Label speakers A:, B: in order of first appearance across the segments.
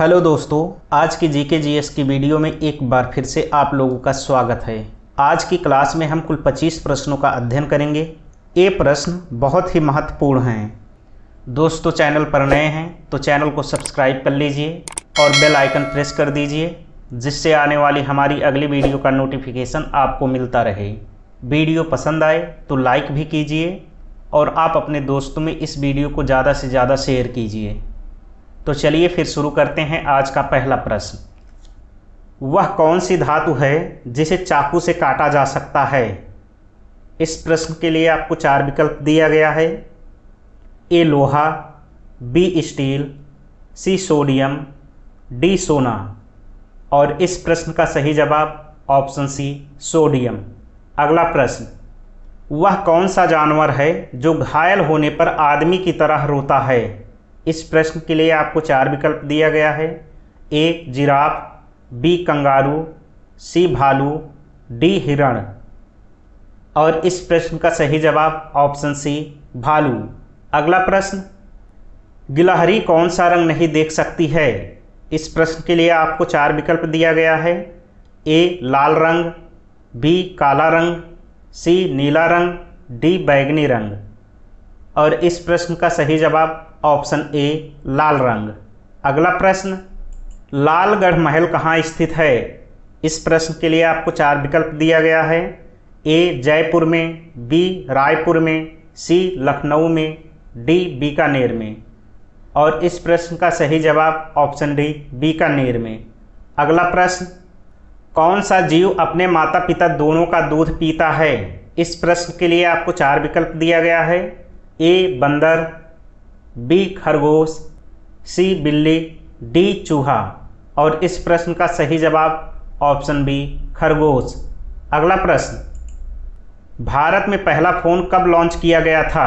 A: Hello दोस्तों, आज की जीके जीएस की वीडियो में एक बार फिर से आप लोगों का स्वागत है। आज की क्लास में हम कुल 25 प्रश्नों का अध्ययन करेंगे। ये प्रश्न बहुत ही महत्वपूर्ण हैं। दोस्तों, चैनल पर नए हैं तो चैनल को सब्सक्राइब कर लीजिए और बेल आइकन प्रेस कर दीजिए, जिससे आने वाली हमारी अगली वीडियो का नोटिफिकेशन आपको मिलता रहे। वीडियो पसंद आए तो लाइक भी कीजिए और आप अपने दोस्तों में इस वीडियो को ज़्यादा से ज़्यादा शेयर कीजिए। तो चलिए फिर शुरू करते हैं आज का पहला प्रश्न। वह कौन सी धातु है जिसे चाकू से काटा जा सकता है? इस प्रश्न के लिए आपको 4 विकल्प दिया गया है। ए लोहा, B steel, C sodium, D सोना। और इस प्रश्न का सही जवाब ऑप्शन सी सोडियम। अगला प्रश्न, वह कौन सा जानवर है जो घायल होने पर आदमी की तरह रोता है? इस प्रश्न के लिए आपको 4 विकल्प दिया गया है। ए जिराफ, बी कंगारू, सी भालू, डी हिरण। और इस प्रश्न का सही जवाब ऑप्शन सी भालू। अगला प्रश्न, गिलहरी कौन सा रंग नहीं देख सकती है? इस प्रश्न के लिए आपको 4 विकल्प दिया गया है। ए लाल रंग, बी काला रंग, सी नीला रंग, डी बैंगनी रंग। और इस प्रश्न का सही जवाब ऑप्शन ए लाल रंग। अगला प्रश्न, लालगढ़ महल कहाँ स्थित है? इस प्रश्न के लिए आपको 4 विकल्प दिया गया है। ए जयपुर में, बी रायपुर में, सी लखनऊ में, डी बीकानेर में। और इस प्रश्न का सही जवाब ऑप्शन डी बीकानेर में। अगला प्रश्न, कौन सा जीव अपने माता पिता दोनों का दूध पीता है? इस प्रश्न के लिए आपको 4 विकल्प दिया गया है। ए बंदर, बी खरगोश, सी बिल्ली, डी चूहा। और इस प्रश्न का सही जवाब ऑप्शन बी खरगोश। अगला प्रश्न, भारत में पहला फ़ोन कब लॉन्च किया गया था?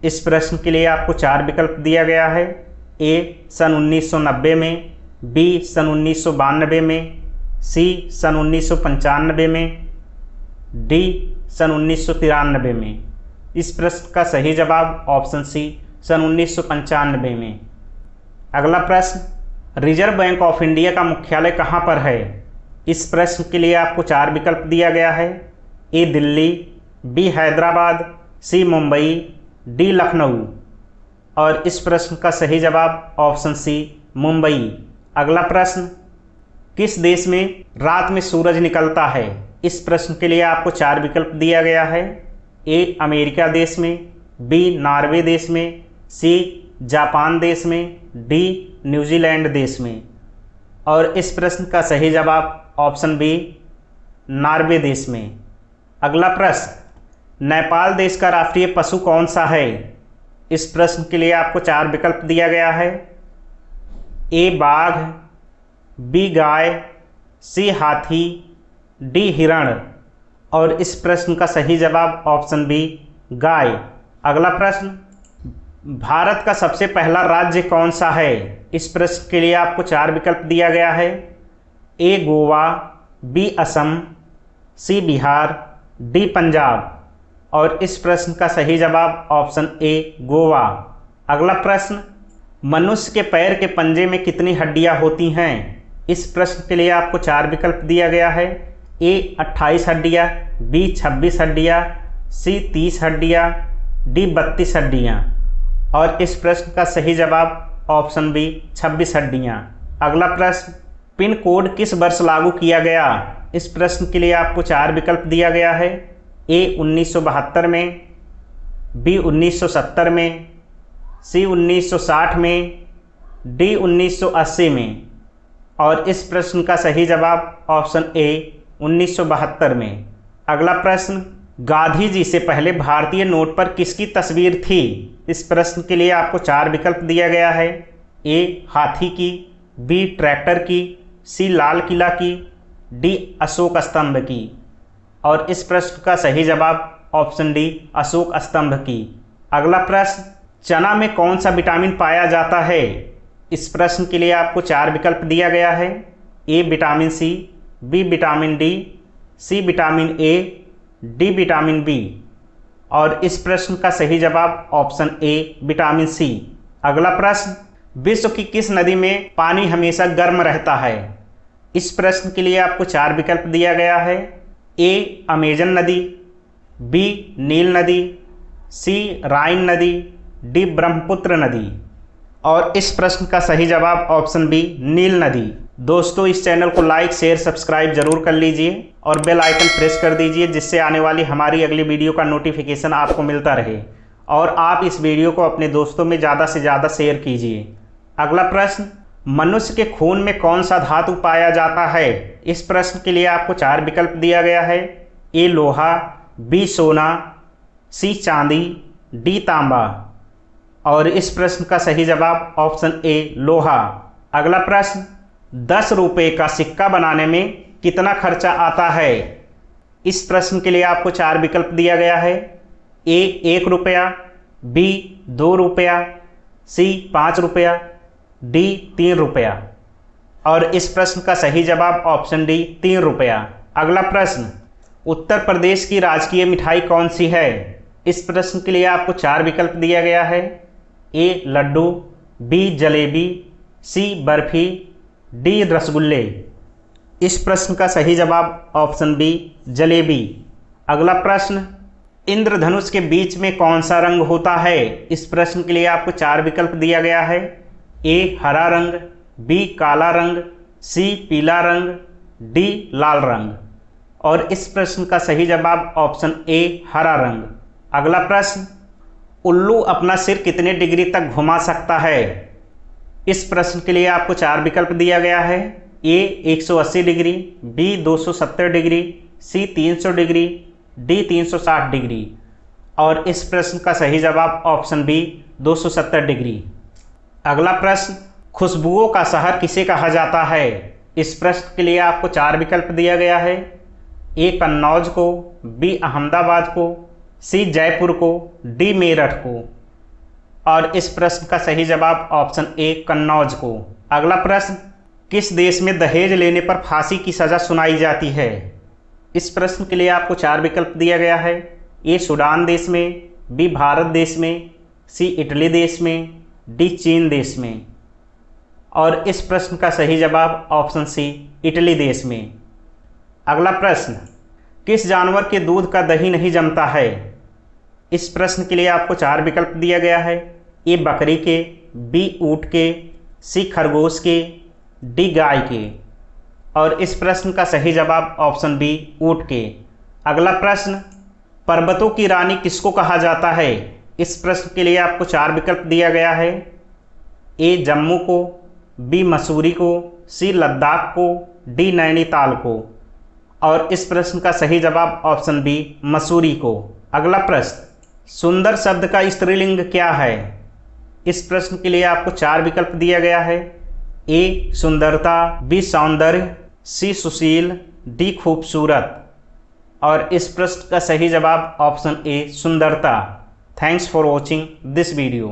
A: इस प्रश्न के लिए आपको 4 विकल्प दिया गया है। ए सन 1990 में, बी सन 1992 में, सी सन 1995 में, डी सन 1993 में। इस प्रश्न का सही जवाब ऑप्शन सी सन 1995 में। अगला प्रश्न, रिजर्व बैंक ऑफ इंडिया का मुख्यालय कहाँ पर है? इस प्रश्न के लिए आपको 4 विकल्प दिया गया है। ए दिल्ली, बी हैदराबाद, सी मुंबई, डी लखनऊ। और इस प्रश्न का सही जवाब ऑप्शन सी मुंबई। अगला प्रश्न, किस देश में रात में सूरज निकलता है? इस प्रश्न के लिए आपको 4 विकल्प दिया गया है। ए अमेरिका देश में, बी नॉर्वे देश में, सी जापान देश में, डी न्यूजीलैंड देश में। और इस प्रश्न का सही जवाब ऑप्शन बी नॉर्वे देश में। अगला प्रश्न, नेपाल देश का राष्ट्रीय पशु कौन सा है? इस प्रश्न के लिए आपको 4 विकल्प दिया गया है। ए बाघ, बी गाय, सी हाथी, डी हिरण। और इस प्रश्न का सही जवाब ऑप्शन बी गाय। अगला प्रश्न, भारत का सबसे पहला राज्य कौन सा है? इस प्रश्न के लिए आपको 4 विकल्प दिया गया है। ए गोवा, बी असम, सी बिहार, डी पंजाब। और इस प्रश्न का सही जवाब ऑप्शन ए गोवा। अगला प्रश्न, मनुष्य के पैर के पंजे में कितनी हड्डियां होती हैं? इस प्रश्न के लिए आपको 4 विकल्प दिया गया है। ए 28 हड्डियां, बी 26 हड्डियां, सी 30 हड्डियां, डी 32 हड्डियां। और इस प्रश्न का सही जवाब ऑप्शन बी 26 हड्डियां। अगला प्रश्न, पिन कोड किस वर्ष लागू किया गया? इस प्रश्न के लिए आपको 4 विकल्प दिया गया है। ए 1972 में, बी 1970 में, सी 1960 में, डी 1980 में। और इस प्रश्न का सही जवाब ऑप्शन ए 1972 में। अगला प्रश्न, गांधी जी से पहले भारतीय नोट पर किसकी तस्वीर थी? इस प्रश्न के लिए आपको 4 विकल्प दिया गया है। ए हाथी की, बी ट्रैक्टर की, सी लाल किला की, डी अशोक स्तंभ की। और इस प्रश्न का सही जवाब ऑप्शन डी अशोक स्तंभ की। अगला प्रश्न, चना में कौन सा विटामिन पाया जाता है? इस प्रश्न के लिए आपको 4 विकल्प दिया गया है। A vitamin C, B vitamin D, C vitamin A, D vitamin B. और इस प्रश्न का सही जवाब ऑप्शन ए विटामिन सी। अगला प्रश्न, विश्व की किस नदी में पानी हमेशा गर्म रहता है? इस प्रश्न के लिए आपको 4 विकल्प दिया गया है। ए अमेजन नदी, बी नील नदी, सी राइन नदी, डी ब्रह्मपुत्र नदी। और इस प्रश्न का सही जवाब ऑप्शन बी नील नदी। दोस्तों, इस चैनल को लाइक शेयर सब्सक्राइब जरूर कर लीजिए और बेल आइकन प्रेस कर दीजिए, जिससे आने वाली हमारी अगली वीडियो का नोटिफिकेशन आपको मिलता रहे। और आप इस वीडियो को अपने दोस्तों में ज़्यादा से ज़्यादा शेयर कीजिए। अगला प्रश्न, मनुष्य के खून में कौन सा धातु पाया जाता है? इस प्रश्न के लिए आपको 4 विकल्प दिया गया है। ए लोहा, बी सोना, सी चांदी, डी तांबा। और इस प्रश्न का सही जवाब ऑप्शन ए लोहा। अगला प्रश्न, 10 रुपये का सिक्का बनाने में कितना खर्चा आता है? इस प्रश्न के लिए आपको 4 विकल्प दिया गया है। ए 1 रुपया, बी 2 रुपया, सी 5 रुपया, डी 3 रुपया। और इस प्रश्न का सही जवाब ऑप्शन डी 3 रुपया। अगला प्रश्न, उत्तर प्रदेश की राजकीय मिठाई कौन सी है? इस प्रश्न के लिए आपको 4 विकल्प दिया गया है। ए लड्डू, बी जलेबी, सी बर्फी, डी रसगुल्ले। इस प्रश्न का सही जवाब ऑप्शन बी जलेबी। अगला प्रश्न, इंद्रधनुष के बीच में कौन सा रंग होता है? इस प्रश्न के लिए आपको 4 विकल्प दिया गया है। ए हरा रंग, बी काला रंग, सी पीला रंग, डी लाल रंग। और इस प्रश्न का सही जवाब ऑप्शन ए हरा रंग। अगला प्रश्न, उल्लू अपना सिर कितने डिग्री तक घुमा सकता है? इस प्रश्न के लिए आपको 4 विकल्प दिया गया है। ए 180 डिग्री, बी 270 डिग्री, सी 300 डिग्री, डी 360 डिग्री। और इस प्रश्न का सही जवाब ऑप्शन बी 270 डिग्री। अगला प्रश्न, खुशबुओं का शहर किसे कहा जाता है? इस प्रश्न के लिए आपको 4 विकल्प दिया गया है। ए कन्नौज को, बी अहमदाबाद को, सी जयपुर को, डी मेरठ को। और इस प्रश्न का सही जवाब ऑप्शन ए कन्नौज को। अगला प्रश्न, किस देश में दहेज लेने पर फांसी की सज़ा सुनाई जाती है? इस प्रश्न के लिए आपको 4 विकल्प दिया गया है। ए सूडान देश में, बी भारत देश में, सी इटली देश में, डी चीन देश में। और इस प्रश्न का सही जवाब ऑप्शन सी इटली देश में। अगला प्रश्न, किस जानवर के दूध का दही नहीं जमता है? इस प्रश्न के लिए आपको 4 विकल्प दिया गया है। ए बकरी के, बी ऊँट के, सी खरगोश के, डी गाय के। और इस प्रश्न का सही जवाब ऑप्शन बी ऊँट के। अगला प्रश्न, पर्वतों की रानी किसको कहा जाता है? इस प्रश्न के लिए आपको 4 विकल्प दिया गया है। ए जम्मू को, बी मसूरी को, सी लद्दाख को, डी नैनीताल को। और इस प्रश्न का सही जवाब ऑप्शन बी मसूरी को। अगला प्रश्न, सुंदर शब्द का स्त्रीलिंग क्या है? इस प्रश्न के लिए आपको 4 विकल्प दिया गया है। ए सुंदरता, बी सौंदर्य, सी सुशील, डी खूबसूरत। और इस प्रश्न का सही जवाब ऑप्शन ए सुंदरता। Thanks for watching this video.